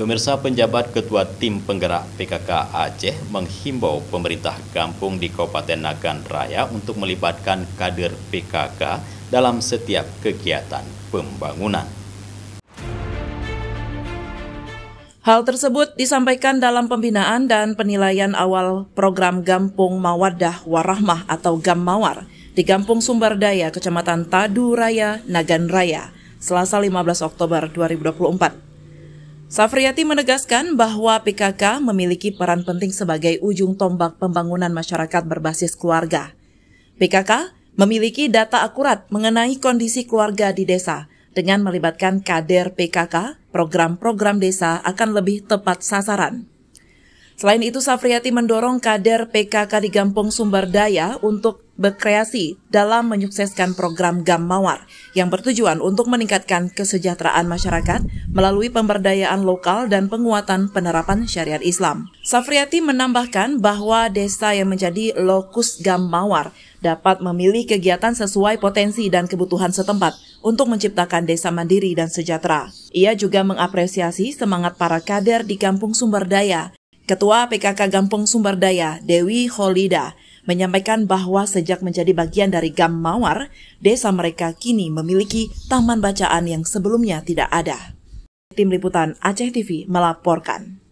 Pemirsa, penjabat Ketua Tim Penggerak PKK Aceh menghimbau pemerintah kampung di Kabupaten Nagan Raya untuk melibatkan kader PKK dalam setiap kegiatan pembangunan. Hal tersebut disampaikan dalam pembinaan dan penilaian awal program Gampung Mawaddah Warahmah atau GAM-Mawar di Kampung Sumbardaya, Kecamatan Tadu Raya, Nagan Raya, Selasa 15 Oktober 2024. Safriyati menegaskan bahwa PKK memiliki peran penting sebagai ujung tombak pembangunan masyarakat berbasis keluarga. PKK memiliki data akurat mengenai kondisi keluarga di desa. Dengan melibatkan kader PKK, program-program desa akan lebih tepat sasaran. Selain itu, Safriyati mendorong kader PKK di Kampung Sumbardaya untuk berkreasi dalam menyukseskan program GAM-Mawar yang bertujuan untuk meningkatkan kesejahteraan masyarakat melalui pemberdayaan lokal dan penguatan penerapan syariat Islam. Safriyati menambahkan bahwa desa yang menjadi lokus GAM-Mawar dapat memilih kegiatan sesuai potensi dan kebutuhan setempat untuk menciptakan desa mandiri dan sejahtera. Ia juga mengapresiasi semangat para kader di Kampung Sumbardaya. Ketua PKK Kampung Sumbardaya, Dewi Kholida, menyampaikan bahwa sejak menjadi bagian dari GAM-Mawar, desa mereka kini memiliki taman bacaan yang sebelumnya tidak ada. Tim Liputan Aceh TV melaporkan.